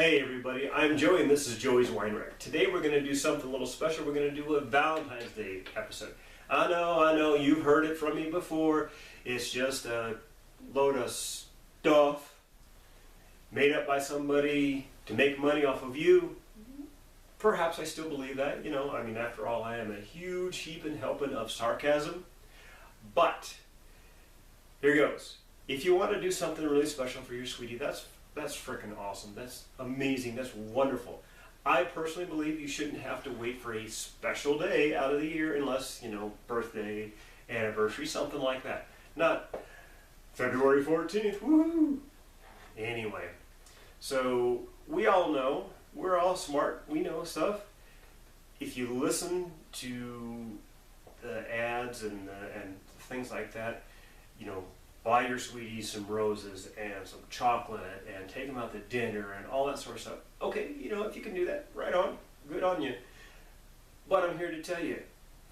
Hey everybody, I'm Joey and this is Joey's Wine Rack. Today we're going to do something a little special. We're going to do a Valentine's Day episode. I know, you've heard it from me before. It's just a load of stuff made up by somebody to make money off of you. Perhaps I still believe that, after all, I am a huge heaping helping of sarcasm. But here goes. If you want to do something really special for your sweetie, that's freaking awesome. That's amazing. That's wonderful. I personally believe you shouldn't have to wait for a special day out of the year unless, birthday, anniversary, something like that. Not February 14th, woohoo! Anyway, so we all know, we're all smart, we know stuff. If you listen to the ads and things like that, buy your sweeties some roses and some chocolate and take them out to dinner and all that sort of stuff. Okay, if you can do that, right on, good on you. But I'm here to tell you,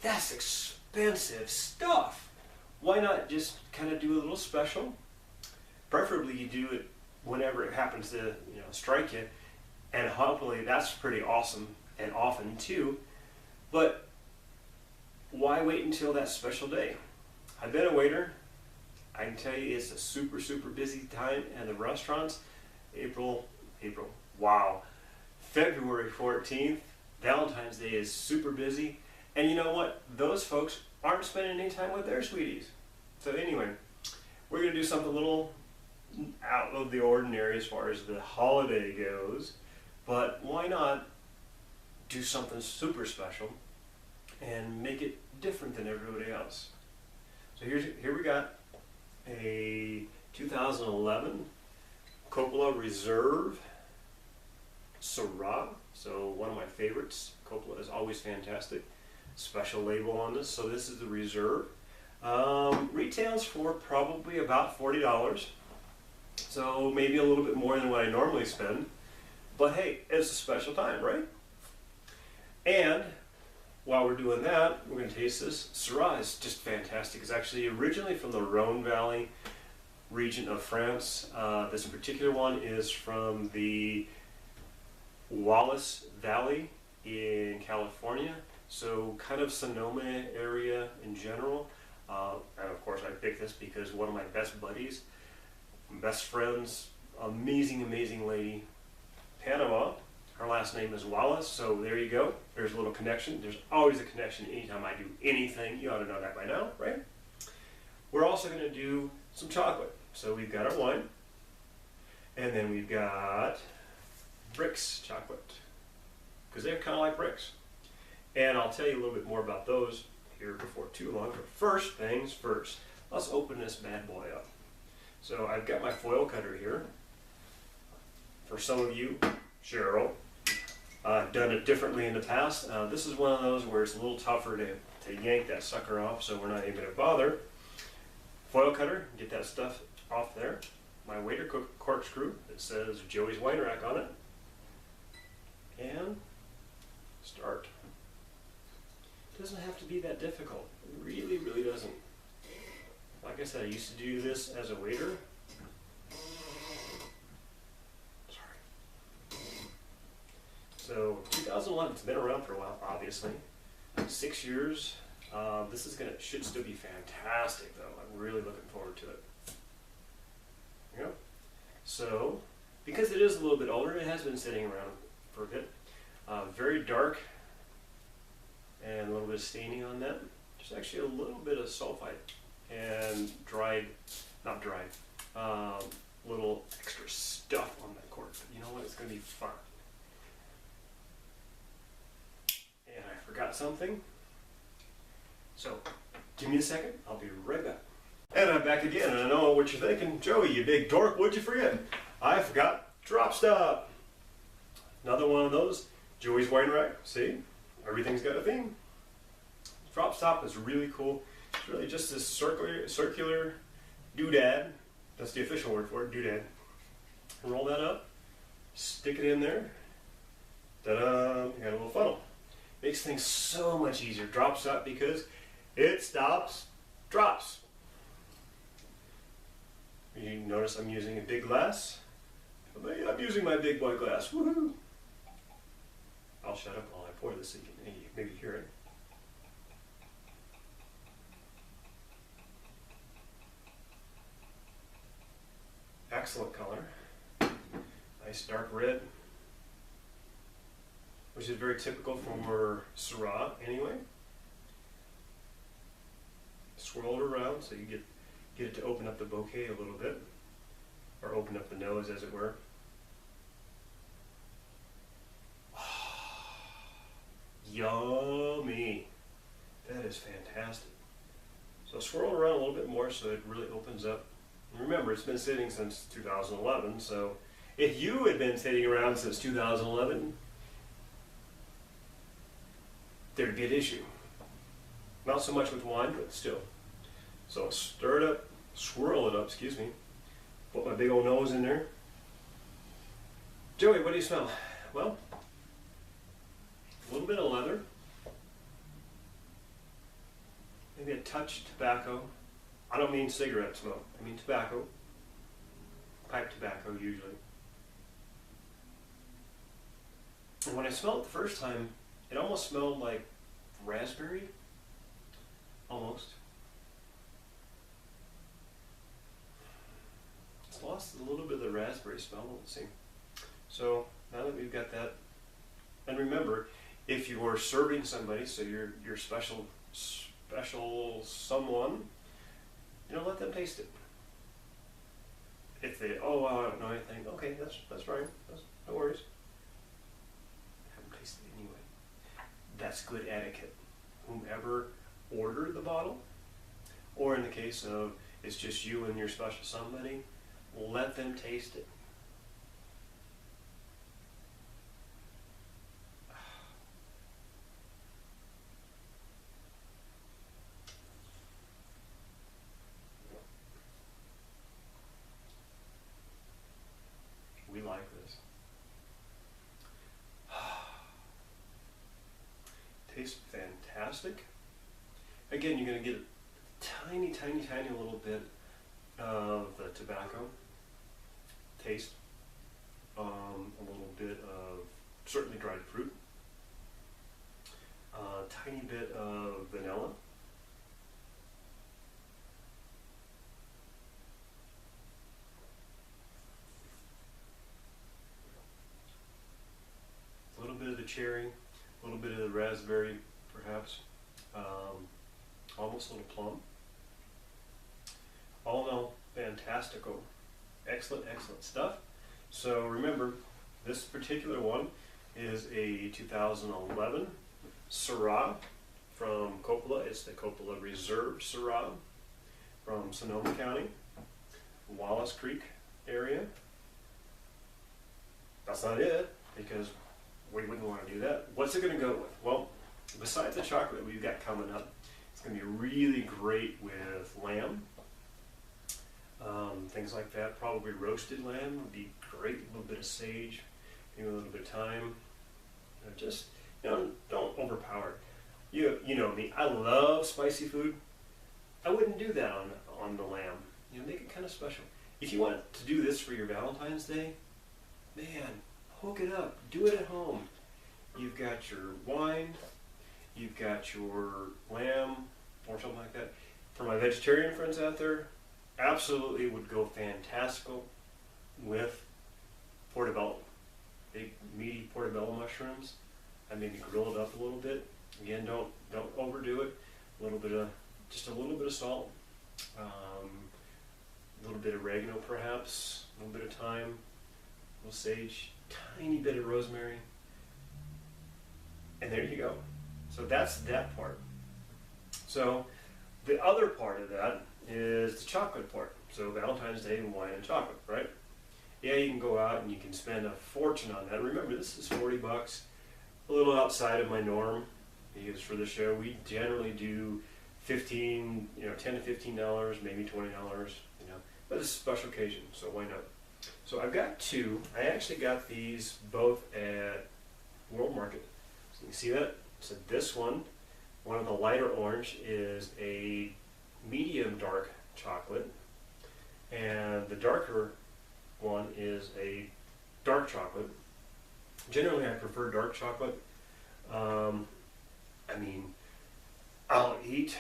that's expensive stuff. Why not just kind of do a little special? Preferably you do it whenever it happens to strike you, and hopefully that's pretty awesome and often too. But why wait until that special day? I've been a waiter. I can tell you it's a super busy time at the restaurants. Wow. February 14th, Valentine's Day is super busy. And you know what? Those folks aren't spending any time with their sweeties. So anyway, we're going to do something a little out of the ordinary as far as the holiday goes. But why not do something super special and make it different than everybody else? So here we got a 2011 Coppola Reserve Syrah. So one of my favorites. Coppola is always fantastic. Special label on this. So this is the Reserve. Retails for probably about $40. So maybe a little bit more than what I normally spend. But hey, it's a special time, right? And while we're doing that, we're going to taste this. Syrah is just fantastic. It's actually originally from the Rhone Valley region of France. This particular one is from the Wallace Valley in California. So kind of Sonoma area in general. And of course I picked this because one of my best buddies, best friends, amazing lady, Panama. Her last name is Wallace, so there you go. There's a little connection. There's always a connection anytime I do anything. You ought to know that by now, right? We're also going to do some chocolate. So we've got our wine, and then we've got bricks chocolate, because they're kind of like bricks. And I'll tell you a little bit more about those here before too long. But first things first, let's open this bad boy up. So I've got my foil cutter here. For some of you, Cheryl, I've done it differently in the past. This is one of those where it's a little tougher to yank that sucker off, so we're not even going to bother. Foil cutter, get that stuff off there. My waiter corkscrew that says Joey's Wine Rack on it. And start. It doesn't have to be that difficult. It really doesn't. Like I said, I used to do this as a waiter. So 2011, it's been around for a while, obviously. 6 years. This is should still be fantastic, though. I'm really looking forward to it. There you go. So, because it is a little bit older, it has been sitting around for a bit. Very dark, and a little bit of staining on that. There's actually a little bit of sulfite and little extra stuff on that cork. But you know what? It's going to be fun. And I forgot something. So, give me a second. I'll be right back. And I'm back again, and I know what you're thinking. Joey, you big dork, what'd you forget? I forgot Drop Stop. Another one of those. Joey's Wine Rack. See? Everything's got a theme. Drop Stop is really cool. It's really just this circular doodad. That's the official word for it, doodad. Roll that up. Stick it in there. Ta-da! You got a little funnel. Makes things so much easier. Drop Stop because it stops drops. You notice I'm using a big glass. I'm using my big boy glass. Woohoo! I'll shut up while I pour this so you can maybe hear it. Excellent color. Nice dark red, which is very typical for Syrah anyway. Swirl it around so you get it to open up the bouquet a little bit, or open up the nose, as it were. Yummy! That is fantastic. So swirl it around a little bit more so it really opens up. And remember, it's been sitting since 2011, so if you had been sitting around since 2011, there'd be an issue. Not so much with wine, but still. So stir it up, swirl it up, excuse me. Put my big old nose in there. Joey, what do you smell? Well, a little bit of leather. Maybe a touch of tobacco. I don't mean cigarette smoke, I mean tobacco. Pipe tobacco, usually. And when I smelled it the first time, it almost smelled like raspberry. Almost. It's lost a little bit of the raspberry smell, let's see. So now that we've got that, and remember, if you are serving somebody, so your special someone, let them taste it. If they, oh, I don't know anything, okay, that's fine, no worries. Have them taste it anyway. That's good etiquette. Whomever ordered the bottle, or in the case of it's just you and your special somebody, let them taste it. We like this. Tastes fantastic. Again, you're going to get a tiny, tiny, tiny little bit of the tobacco taste, a little bit of certainly dried fruit, a tiny bit of vanilla, a little bit of the cherry, a little bit of the raspberry, perhaps, almost a little plum. All in all, fantastical. Excellent, excellent stuff. So remember, this particular one is a 2011 Syrah from Coppola. It's the Coppola Reserve Syrah from Sonoma County, Wallace Creek area. That's not it, because we wouldn't want to do that. What's it going to go with? Well, besides the chocolate we've got coming up, it's going to be really great with lamb. Things like that. Probably roasted lamb would be great. A little bit of sage, maybe a little bit of thyme. Just, don't overpower it. You know me. I love spicy food. I wouldn't do that on the lamb. Make it kind of special. If you want to do this for your Valentine's Day, man, hook it up. Do it at home. You've got your wine. You've got your lamb or something like that. For my vegetarian friends out there, absolutely would go fantastical with portobello. Big meaty portobello mushrooms. I maybe grill it up a little bit. Again, don't overdo it. Just a little bit of salt, a little bit of oregano perhaps, a little bit of thyme, a little sage, tiny bit of rosemary, and there you go. So that's that part. So the other part of that is the chocolate part. So Valentine's Day, wine and chocolate, right? Yeah, you can go out and you can spend a fortune on that. Remember, this is $40, a little outside of my norm, because for the show we generally do $10 to $15, maybe $20, but it's a special occasion, so why not? So I've got two. I actually got these both at World Market. So you can see that. So this one of the lighter orange, is a medium dark chocolate, and the darker one is a dark chocolate. Generally, I prefer dark chocolate. I mean, I'll eat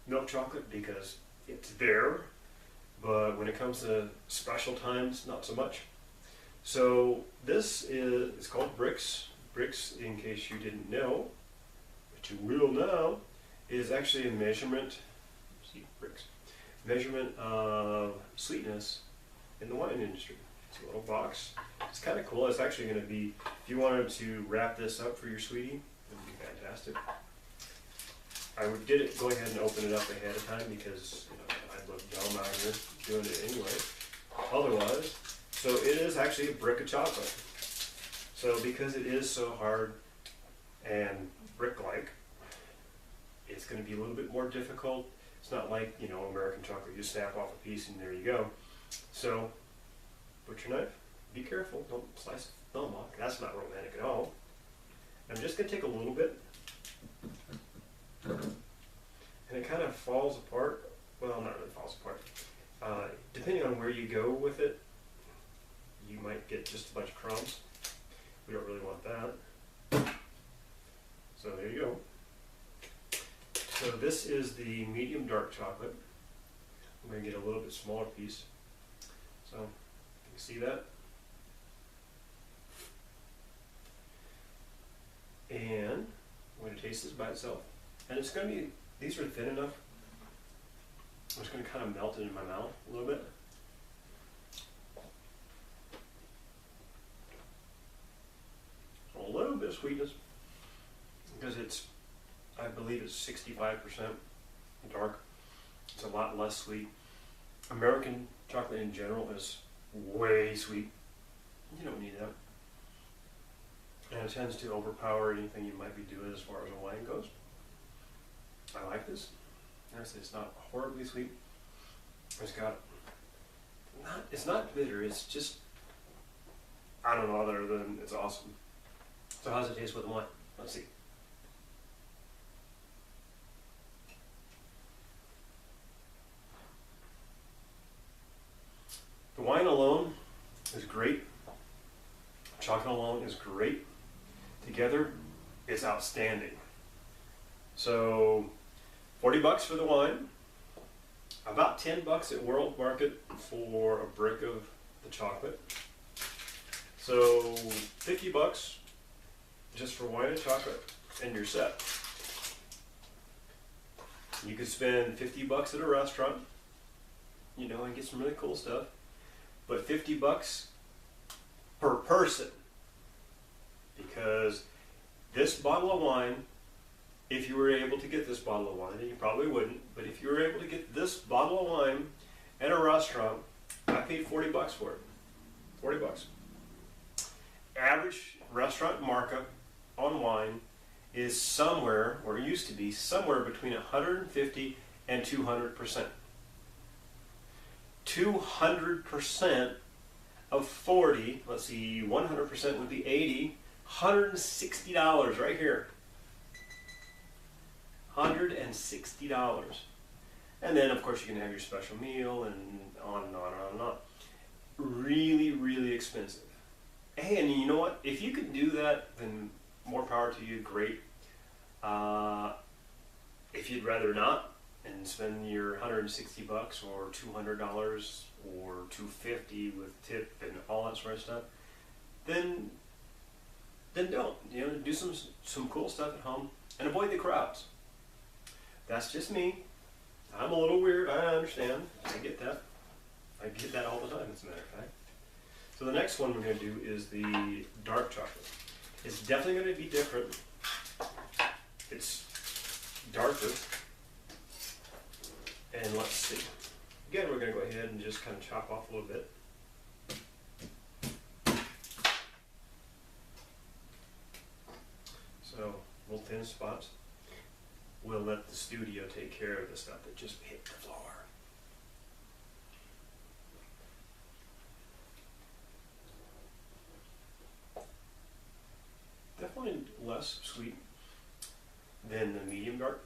milk chocolate because it's there, but when it comes to special times, not so much. So this is, it's called bricks. Bricks, in case you didn't know, but you will now, is actually a measurement, see, bricks, measurement of sweetness in the wine industry. It's a little box. It's kind of cool. It's actually going to be, if you wanted to wrap this up for your sweetie, it would be fantastic. I would get it, go ahead and open it up ahead of time because, you know, I'd look dumb out here doing it anyway. Otherwise, so it is actually a brick of chocolate. So because it is so hard and brick-like, it's going to be a little bit more difficult. It's not like, you know, American chocolate. You snap off a piece and there you go. So, butcher knife, be careful. Don't slice the thumb off. That's not romantic at all. I'm just going to take a little bit. And it kind of falls apart. Well, not really falls apart. Depending on where you go with it, you might get just a bunch of crumbs. We don't really want that. So there you go. So this is the medium dark chocolate. I'm going to get a little bit smaller piece. So you can see that. And I'm going to taste this by itself. And it's going to be, these are thin enough. I'm just going to kind of melt it in my mouth a little bit. A little bit of sweetness because it's, I believe it's 65% dark. It's a lot less sweet. American chocolate in general is way sweet. You don't need that. And it tends to overpower anything you might be doing as far as a wine goes. I like this. Honestly, it's not horribly sweet. It's got, it's not bitter, it's just, I don't know, other than it's awesome. So how does it taste with the wine? Let's see. The wine alone is great. Chocolate alone is great. Together, it's outstanding. So, 40 bucks for the wine. About 10 bucks at World Market for a brick of the chocolate. So, 50 bucks just for wine and chocolate, and you're set. You could spend 50 bucks at a restaurant, you know, and get some really cool stuff. But 50 bucks per person, because this bottle of wine, if you were able to get this bottle of wine, and you probably wouldn't, but if you were able to get this bottle of wine at a restaurant, I paid 40 bucks for it. 40 bucks. Average restaurant markup on wine is somewhere, or used to be, somewhere between 150 and 200%. 200% of 40, let's see, 100% would be 80, $160 right here. $160. And then, of course, you can have your special meal and on and on and on and on. Really, really expensive. Hey, and you know what? If you can do that, then more power to you, great. If you'd rather not and spend your 160 bucks or $200 or $250 with tip and all that sort of stuff, then don't. You know, do some cool stuff at home and avoid the crowds. That's just me. I'm a little weird, I understand. I get that. I get that all the time, as a matter of fact. So the next one we're going to do is the dark chocolate. It's definitely going to be different. It's darker. And let's see. Again, we're going to go ahead and just kind of chop off a little bit. So, little thin spots. We'll let the studio take care of the stuff that just hit the floor. Definitely less sweet than the medium dark,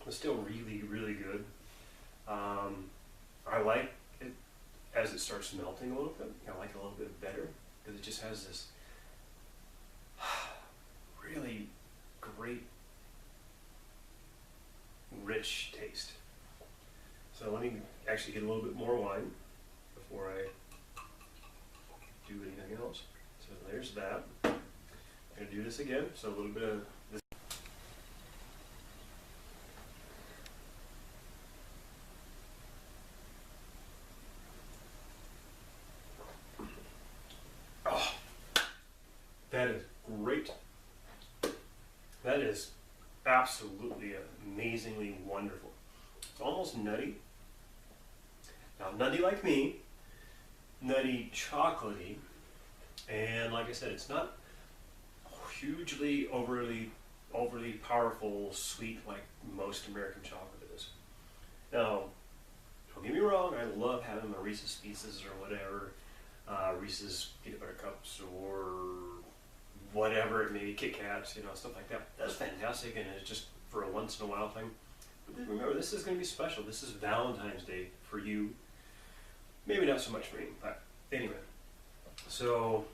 but still really, really good. I like it as it starts melting a little bit. I like it a little bit better. because it just has this really great, rich taste. So let me actually get a little bit more wine before I do anything else. So there's that. I'm going to do this again. So a little bit of this. Oh, that is great. That is absolutely amazingly wonderful. It's almost nutty. Now, nutty like me, nutty chocolatey, and like I said, it's not hugely overly powerful sweet like most American chocolate is. Now, don't get me wrong, I love having my Reese's Pieces or whatever, Reese's peanut butter cups or whatever it may be, Kit Kats, you know, stuff like that. That's fantastic, and it's just for a once in a while thing. But then remember, this is going to be special. This is Valentine's Day for you. Maybe not so much for me, but anyway. So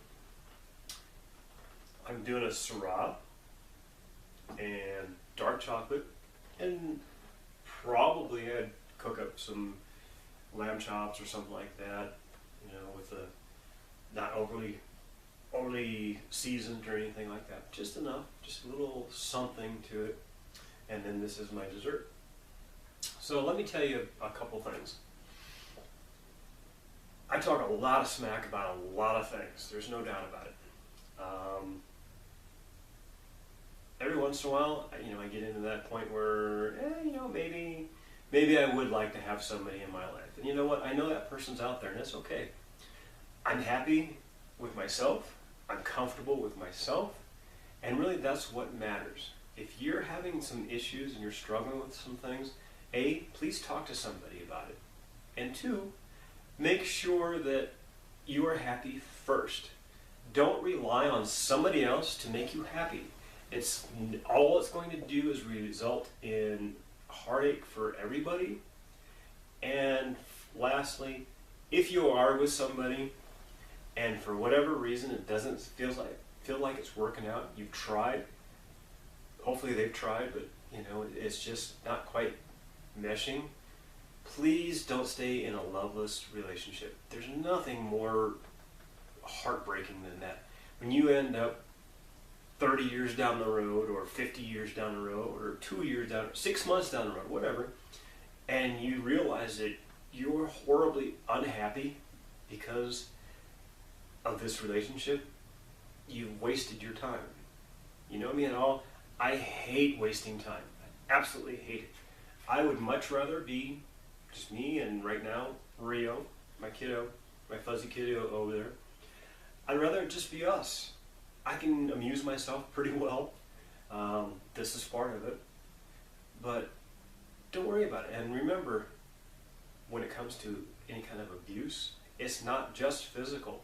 I'm doing a Syrah and dark chocolate, and probably I'd cook up some lamb chops or something like that, you know, with a not overly seasoned or anything like that. Just enough, just a little something to it. And then this is my dessert. So let me tell you a couple things. I talk a lot of smack about a lot of things. There's no doubt about it. Every once in a while, you know, I get into that point where, you know, maybe I would like to have somebody in my life. And you know what? I know that person's out there, and it's okay. I'm happy with myself. I'm comfortable with myself. And really, that's what matters. If you're having some issues and you're struggling with some things, A, please talk to somebody about it. And two, make sure that you are happy first. Don't rely on somebody else to make you happy. All it's going to do is result in heartache for everybody. And lastly, if you are with somebody and for whatever reason it doesn't feel like it's working out, you've tried, hopefully they've tried, but you know, it's just not quite meshing, please don't stay in a loveless relationship. There's nothing more heartbreaking than that. When you end up 30 years down the road, or 50 years down the road, or 2 years down, 6 months down the road, whatever, and you realize that you're horribly unhappy because of this relationship, you've wasted your time. You know me at all? I hate wasting time. I absolutely hate it. I would much rather be just me and right now, Rio, my kiddo, my fuzzy kiddo over there. I'd rather it just be us. I can amuse myself pretty well. This is part of it. But don't worry about it. And remember, when it comes to any kind of abuse, it's not just physical.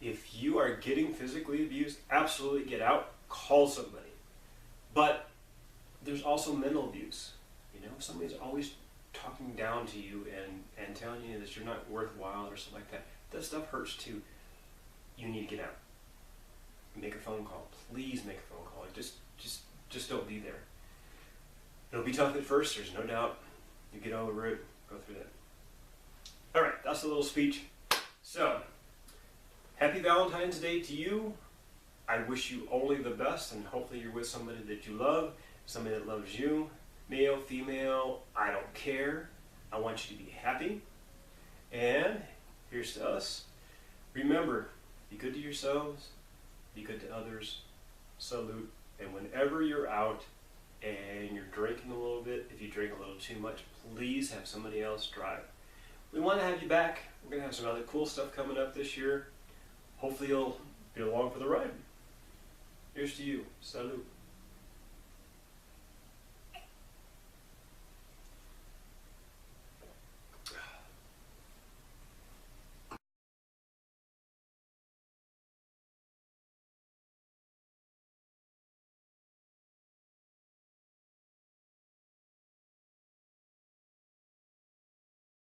If you are getting physically abused, absolutely get out, call somebody. But there's also mental abuse. You know, somebody's always talking down to you and telling you that you're not worthwhile or something like that. That stuff hurts too. You need to get out. Make a phone call. Please make a phone call. Just don't be there. It'll be tough at first, there's no doubt. You get over it, go through that. Alright, that's a little speech. So, happy Valentine's Day to you. I wish you only the best, and hopefully you're with somebody that you love, somebody that loves you. Male, female, I don't care. I want you to be happy. And here's to us. Remember, be good to yourselves, be good to others, salute, and whenever you're out and you're drinking a little bit, if you drink a little too much, please have somebody else drive. We want to have you back. We're going to have some other cool stuff coming up this year. Hopefully you'll be along for the ride. Here's to you. Salute.